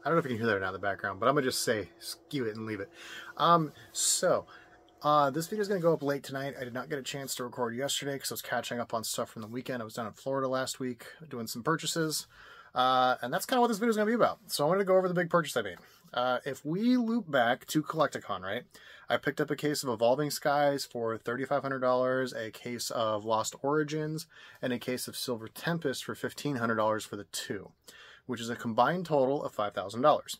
I don't know if you can hear that now in the background, but I'm gonna just say skew it and leave it. This video is gonna go up late tonight. I did not get a chance to record yesterday because I was catching up on stuff from the weekend. I was down in Florida last week doing some purchases, and that's kind of what this video is gonna be about. So I wanted to go over the big purchase I made. If we loop back to Collecticon, right? I picked up a case of Evolving Skies for $3,500, a case of Lost Origins, and a case of Silver Tempest for $1,500 for the two, which is a combined total of $5,000.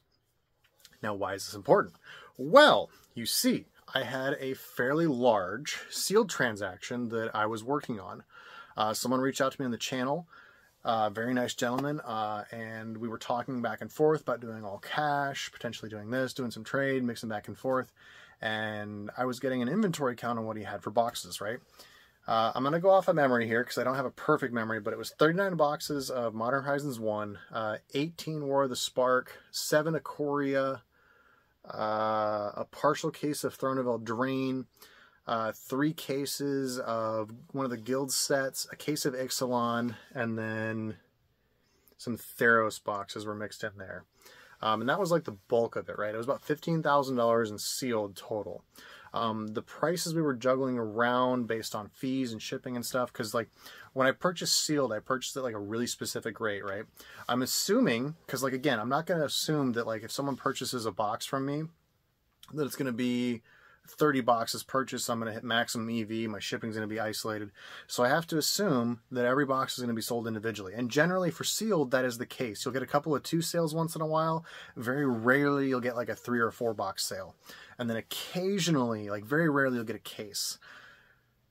Now, why is this important? Well, you see, I had a fairly large sealed transaction that I was working on. Someone reached out to me on the channel, very nice gentleman, and we were talking back and forth about doing all cash, potentially doing this, doing some trade, mixing back and forth, and I was getting an inventory count on what he had for boxes, right? I'm going to go off of memory here because I don't have a perfect memory, but it was 39 boxes of Modern Horizons 1, 18 War of the Spark, 7 Ikoria, a partial case of Throne of Eldraine, 3 cases of one of the guild sets, a case of Ixalan, and then some Theros boxes were mixed in there. And that was like the bulk of it, right? It was about $15,000 in sealed total. The prices we were juggling around based on fees and shipping and stuff, because like when I purchased sealed, I purchased it like a really specific rate, right? I'm assuming, because like again, I'm not going to assume that like if someone purchases a box from me, that it's going to be 30 boxes purchased, so I'm going to hit maximum EV, my shipping's going to be isolated. So I have to assume that every box is going to be sold individually. And generally for sealed, that is the case. You'll get a couple of 2 sales once in a while. Very rarely you'll get like a 3 or 4 box sale. And then occasionally, like very rarely, you'll get a case.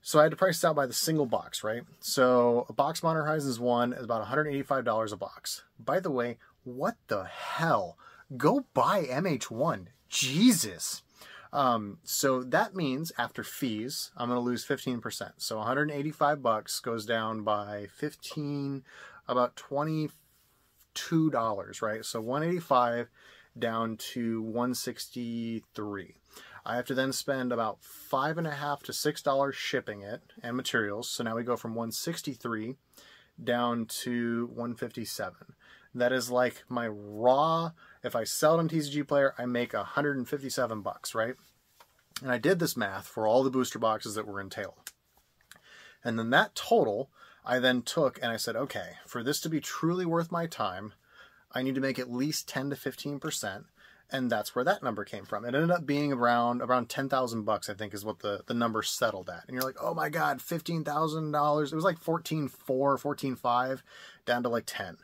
So I had to price it out by the single box, right? So a box Modern Horizons 1 is about $185 a box. By the way, what the hell? Go buy MH1. Jesus. So that means after fees, I'm going to lose 15%. So 185 bucks goes down by 15, about $22, right? So 185 down to 163. I have to then spend about $5.50 to $6 shipping it and materials. So now we go from 163 down to 157. That is like my raw, if I sell it on TCG Player, I make 157 bucks, right? And I did this math for all the booster boxes that were entailed. And then that total, I then took and I said, okay, for this to be truly worth my time, I need to make at least 10 to 15%. And that's where that number came from. It ended up being around 10,000 bucks, I think is what the number settled at. And you're like, oh my God, $15,000. It was like 14.4, 14.5 down to like 10.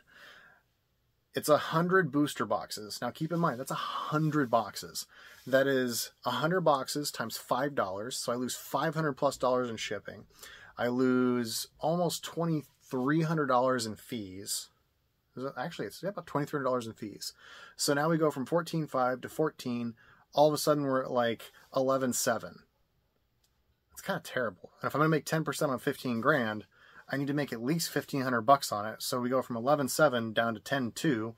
It's 100 booster boxes. Now keep in mind, that's 100 boxes. That is 100 boxes times $5. So I lose $500 plus in shipping. I lose almost $2,300 in fees. Actually, it's about $2,300 in fees. So now we go from 14.5 to 14. All of a sudden we're at like 11.7. It's kind of terrible. And if I'm going to make 10% on 15 grand, I need to make at least 1,500 bucks on it. So we go from 11.7 down to 10.2.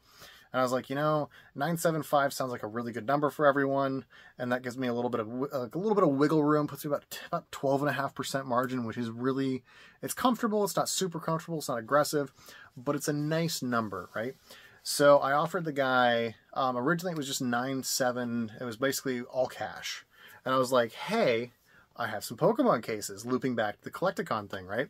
And I was like, you know, 975 sounds like a really good number for everyone, and that gives me a little bit of wiggle room, puts me about 12.5% margin, which is really, it's comfortable. It's not super comfortable. It's not aggressive, but it's a nice number, right? So I offered the guy, originally it was just 9.7. It was basically all cash. And I was like, hey, I have some Pokemon cases, looping back to the Collecticon thing, right?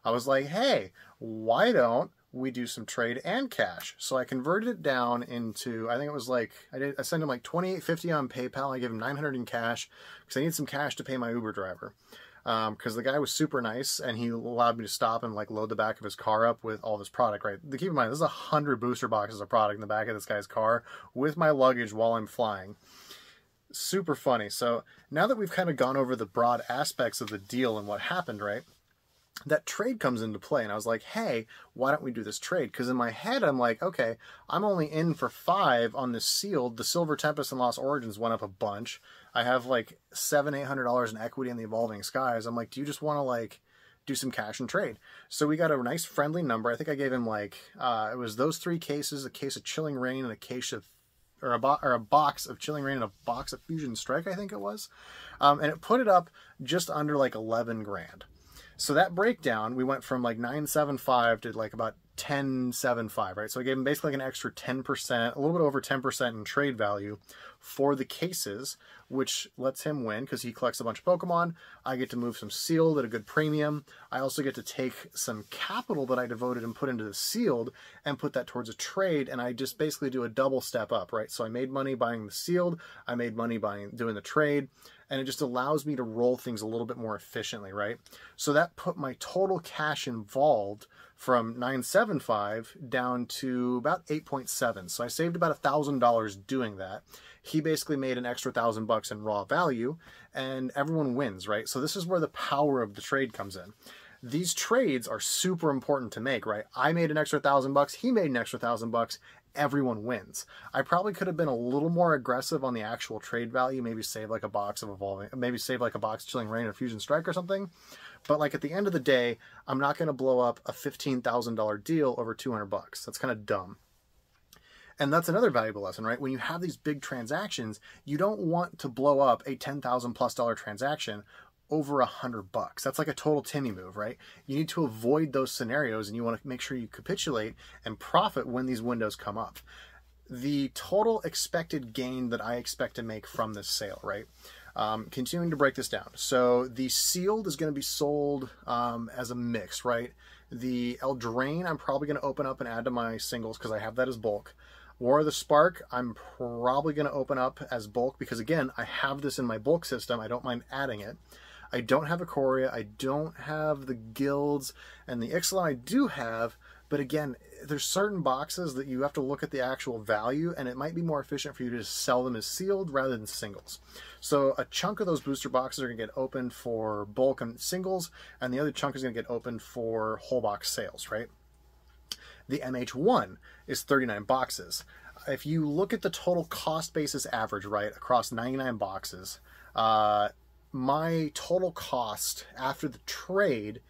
I was like, hey, why don't we do some trade and cash? So I converted it down into, I think it was like, I sent him like $28.50 on PayPal. I gave him $900 in cash because I need some cash to pay my Uber driver. Because the guy was super nice and he allowed me to stop and like load the back of his car up with all this product, right? Keep in mind, this is 100 booster boxes of product in the back of this guy's car with my luggage while I'm flying. Super funny. So now that we've kind of gone over the broad aspects of the deal and what happened, right? That trade comes into play, and I was like, hey, why don't we do this trade? Because in my head, I'm like, okay, I'm only in for 5 on this sealed. The Silver Tempest and Lost Origins went up a bunch. I have like $700-800 in equity in the Evolving Skies. I'm like, do you just want to like do some cash and trade? So we got a nice friendly number. I think I gave him like, it was those 3 cases, a case of Chilling Reign and a case of, or a box of Chilling Reign and a box of Fusion Strike, I think it was. And it put it up just under like 11 grand. So that breakdown, we went from like 975 to like about 10.75, right? So I gave him basically like an extra 10%, a little bit over 10% in trade value for the cases, which lets him win because he collects a bunch of Pokemon. I get to move some sealed at a good premium. I also get to take some capital that I devoted and put into the sealed and put that towards a trade, and I just basically do a double step up, right? So I made money buying the sealed, I made money doing the trade, and it just allows me to roll things a little bit more efficiently, right? So that put my total cash involved from 9.75 down to about 8.7. So I saved about $1,000 doing that. He basically made an extra $1,000 in raw value, and everyone wins, right? So this is where the power of the trade comes in. These trades are super important to make, right? I made an extra $1,000, he made an extra $1,000, everyone wins. I probably could have been a little more aggressive on the actual trade value, maybe save like a box of Evolving, maybe save like a box of Chilling Reign or Fusion Strike or something. But like at the end of the day, I'm not going to blow up a $15,000 deal over $200. That's kind of dumb. And that's another valuable lesson, right? When you have these big transactions, you don't want to blow up a $10,000+ transaction over $100. That's like a total Timmy move, right? You need to avoid those scenarios, and you want to make sure you capitulate and profit when these windows come up. The total expected gain that I expect to make from this sale, right? Continuing to break this down. So the sealed is going to be sold as a mix, right? The Eldraine I'm probably going to open up and add to my singles because I have that as bulk. War of the Spark, I'm probably going to open up as bulk because, again, I have this in my bulk system. I don't mind adding it. I don't have Ikoria. I don't have the guilds, and the Ixalan I do have, but again, there's certain boxes that you have to look at the actual value, and it might be more efficient for you to just sell them as sealed rather than singles. So a chunk of those booster boxes are going to get opened for bulk and singles, and the other chunk is going to get opened for whole box sales, right? The MH1 is 39 boxes. If you look at the total cost basis average, right, across 99 boxes, my total cost after the trade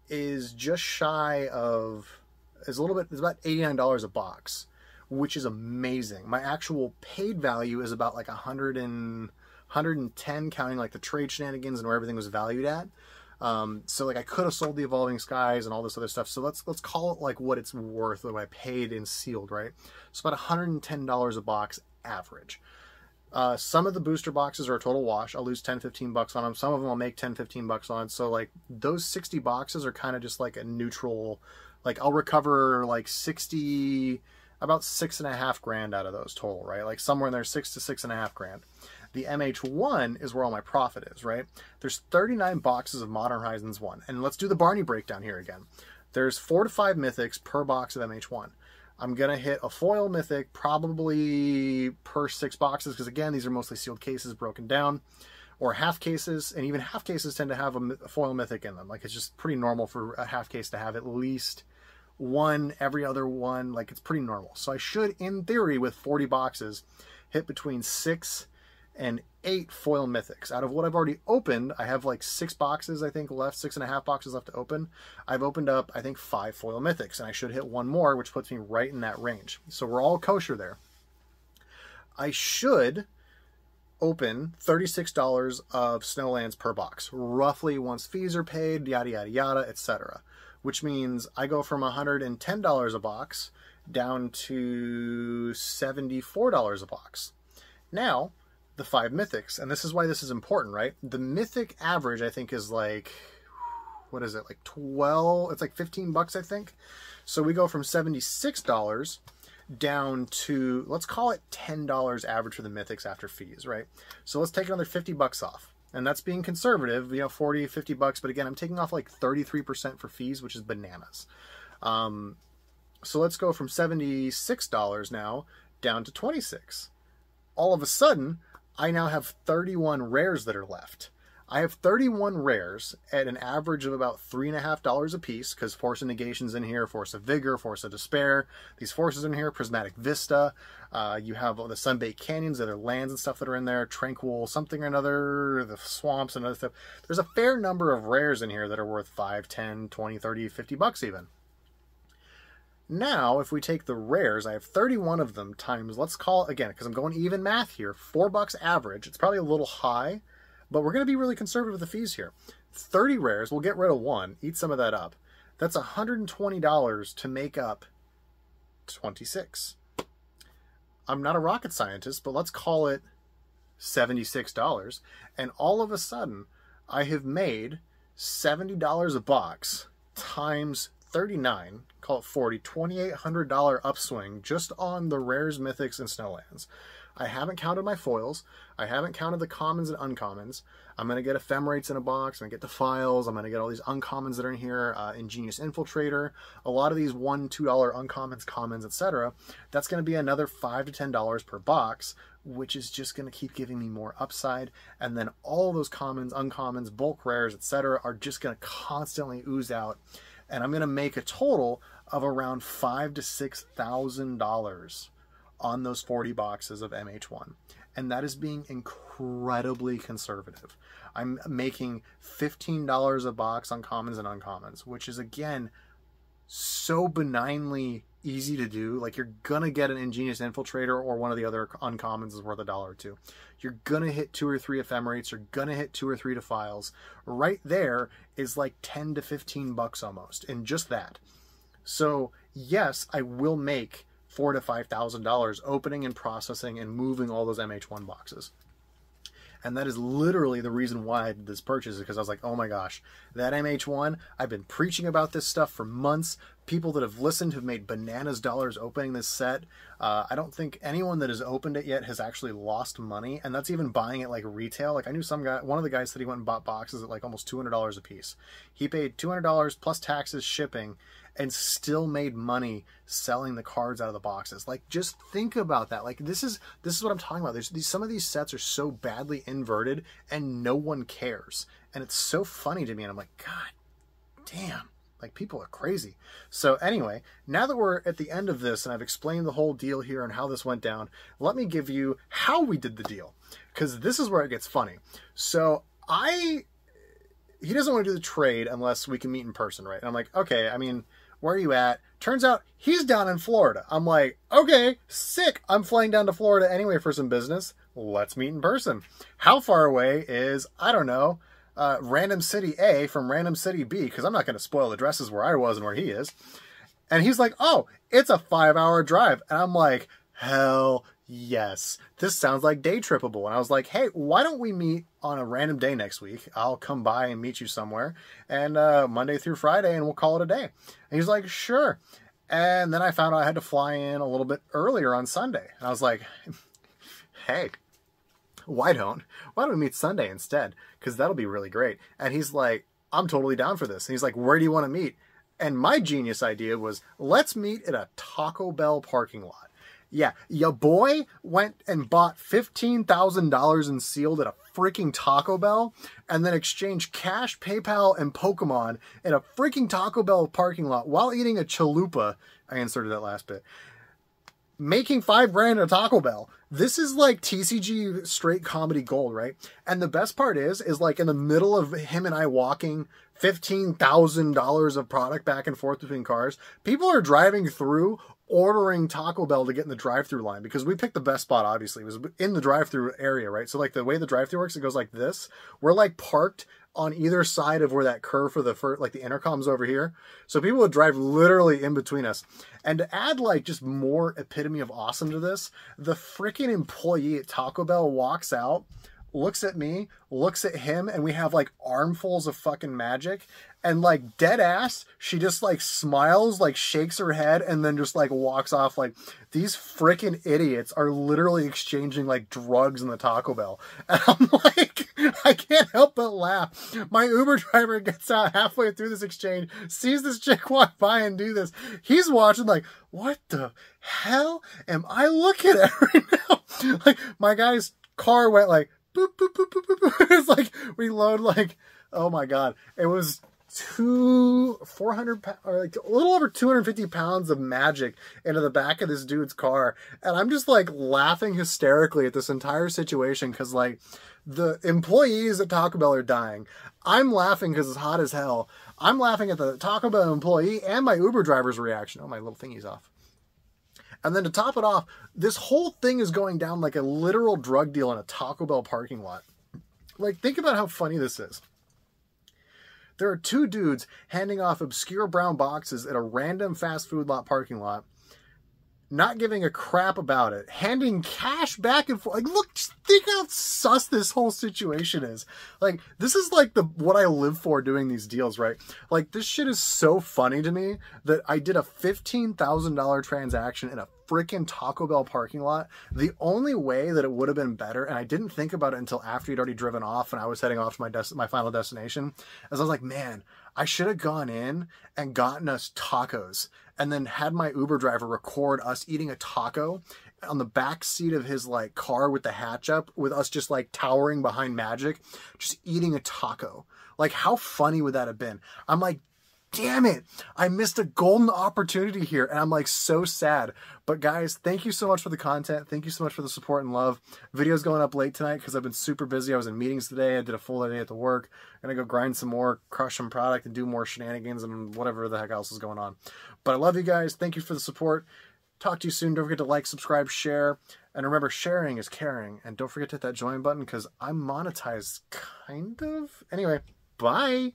is just shy of, it's about $89 a box, which is amazing. My actual paid value is about like 110, counting like the trade shenanigans and where everything was valued at. So like I could have sold the Evolving Skies and all this other stuff. So let's call it like what it's worth, what I paid in sealed, right? So about $110 a box average. Some of the booster boxes are a total wash. I'll lose 10, 15 bucks on them. Some of them I'll make 10, 15 bucks on. So like those 60 boxes are kind of just like a neutral, like I'll recover like about $6.5 grand out of those total, right? Like somewhere in there, $6 to $6.5 grand. The MH1 is where all my profit is, right? There's 39 boxes of Modern Horizons 1. And let's do the Barney breakdown here again. There's 4 to 5 mythics per box of MH1. I'm going to hit a foil mythic probably per 6 boxes because, again, these are mostly sealed cases broken down, or half cases, and even half cases tend to have a foil mythic in them. Like, it's just pretty normal for a half case to have at least one every other one. Like, it's pretty normal. So I should, in theory, with 40 boxes, hit between 6 and 8 foil mythics. Out of what I've already opened, I have like 6 boxes, I think, left, 6.5 boxes left to open. I've opened up, I think, 5 foil mythics, and I should hit 1 more, which puts me right in that range. So we're all kosher there. I should open $36 of Snowlands per box, roughly once fees are paid, yada, yada, yada, etc. Which means I go from $110 a box down to $74 a box. Now, the 5 mythics, and this is why this is important, right? The mythic average, I think, is like, what is it, like 12, it's like 15 bucks, I think. So we go from $76 down to, let's call it $10 average for the mythics after fees, right? So let's take another 50 bucks off. And that's being conservative, 40, 50 bucks. But again, I'm taking off like 33% for fees, which is bananas. So let's go from $76 now down to $26. All of a sudden, I now have 31 rares that are left. I have 31 rares at an average of about $3.50 a piece, because Force of Negation's in here, Force of Vigor, Force of Despair. These forces in here, Prismatic Vista. You have the Sunbaked Canyons, other lands and stuff that are in there, Tranquil something or another, the swamps and other stuff. There's a fair number of rares in here that are worth 5, 10, 20, 30, 50 bucks even. Now, if we take the rares, I have 31 of them times, let's call it, again, because I'm going even math here, 4 bucks average. It's probably a little high, but we're going to be really conservative with the fees here. 30 rares, we'll get rid of 1, eat some of that up. That's $120 to make up 26. I'm not a rocket scientist, but let's call it $76. And all of a sudden, I have made $70 a box times 39, call it 40, $2,800 upswing just on the rares, mythics, and snowlands. I haven't counted my foils. I haven't counted the commons and uncommons. I'm going to get ephemerates in a box. I'm going to get the files. I'm going to get all these uncommons that are in here. Ingenious Infiltrator. A lot of these $1, $2 uncommons, commons, etc. That's going to be another $5 to $10 per box, which is just going to keep giving me more upside. And then all those commons, uncommons, bulk rares, etc. are just going to constantly ooze out. And I'm going to make a total of around $5,000 to $6,000 on those 40 boxes of MH1. And that is being incredibly conservative. I'm making $15 a box on commons and uncommons, which is, again, so benignly easy to do. Like, you're gonna get an Ingenious Infiltrator or one of the other uncommons is worth $1 or $2. You're gonna hit 2 or 3 ephemerates. You're gonna hit 2 or 3 defiles. Right there is like 10 to 15 bucks almost in just that. So yes, I will make $4,000 to $5,000 opening and processing and moving all those MH1 boxes. And that is literally the reason why I did this purchase, because I was like, oh my gosh, that MH1, I've been preaching about this stuff for months. People that have listened have made bananas dollars opening this set. I don't think anyone that has opened it yet has actually lost money. And that's even buying it like retail. Like, I knew some guy, one of the guys said he went and bought boxes at like almost $200 a piece. He paid $200 plus taxes, shipping, and still made money selling the cards out of the boxes. Like, just think about that. Like, this is what I'm talking about. Some of these sets are so badly inverted and no one cares. And it's so funny to me. And I'm like, God damn, like, people are crazy. So anyway, now that we're at the end of this and I've explained the whole deal here and how this went down, let me give you how we did the deal, because this is where it gets funny. So he doesn't want to do the trade unless we can meet in person, right? And I'm like, okay, I mean, where are you at? Turns out he's down in Florida. I'm like, okay, sick. I'm flying down to Florida anyway for some business. Let's meet in person. How far away is, I don't know, random city A from random city B, because I'm not going to spoil addresses where I was and where he is. And he's like, oh, it's a 5-hour drive. And I'm like, hell yes, this sounds like day trippable. And I was like, hey, why don't we meet on a random day next week? I'll come by and meet you somewhere, and Monday through Friday, and we'll call it a day. And he's like, sure. And then I found out I had to fly in a little bit earlier on Sunday. And I was like, hey, why don't we meet Sunday instead? Because that'll be really great. And he's like, I'm totally down for this. And he's like, where do you want to meet? And my genius idea was, let's meet at a Taco Bell parking lot. Yeah, your boy went and bought $15,000 in sealed at a freaking Taco Bell, and then exchanged cash, PayPal, and Pokemon in a freaking Taco Bell parking lot while eating a chalupa. I inserted that last bit. Making $5,000 at a Taco Bell. This is like TCG straight comedy gold, right? And the best part is like in the middle of him and I walking $15,000 of product back and forth between cars, people are driving through ordering Taco Bell to get in the drive-through line, because we picked the best spot, obviously. It was in the drive-through area, right? So like the way the drive-through works, it goes like this. We're like parked on either side of where that curve for like the intercom's over here. So people would drive literally in between us. And to add like just more epitome of awesome to this, the freaking employee at Taco Bell walks out, looks at me, looks at him, and we have like armfuls of fucking magic. And like dead ass, she just like smiles, like shakes her head, and then just like walks off. Like, these freaking idiots are literally exchanging like drugs in the Taco Bell. And I'm like, I can't help but laugh. My Uber driver gets out halfway through this exchange, sees this chick walk by and do this. He's watching like, what the hell am I looking at right now? Like, my guy's car went like, boop, boop, boop, boop, boop, boop. It's like, we load like, oh my God. It was 400 or like a little over 250 pounds of magic into the back of this dude's car. And I'm just like laughing hysterically at this entire situation, because like the employees at Taco Bell are dying. I'm laughing because it's hot as hell. I'm laughing at the Taco Bell employee and my Uber driver's reaction. Oh, my little thingy's off. And then to top it off, this whole thing is going down like a literal drug deal in a Taco Bell parking lot. Like, think about how funny this is. There are two dudes handing off obscure brown boxes at a random fast food lot parking lot, not giving a crap about it, handing cash back and forth. Like, look, just think how sus this whole situation is. Like, this is like what I live for doing these deals, right? Like, this shit is so funny to me that I did a $15,000 transaction in a freaking Taco Bell parking lot. The only way that it would have been better, and I didn't think about it until after he'd already driven off and I was heading off to my final destination, as I was like, man, I should have gone in and gotten us tacos and then had my Uber driver record us eating a taco on the back seat of his like car with the hatch up, with us just like towering behind Magic, just eating a taco. Like, how funny would that have been? I'm like, damn it, I missed a golden opportunity here, and I'm like so sad. But guys, thank you so much for the content. Thank you so much for the support and love. Video's going up late tonight because I've been super busy. I was in meetings today. I did a full day at the work. I'm gonna go grind some more, crush some product, and do more shenanigans and whatever the heck else is going on. But I love you guys. Thank you for the support. Talk to you soon. Don't forget to like, subscribe, share, and remember, sharing is caring. And don't forget to hit that join button because I'm monetized, kind of. Anyway, bye.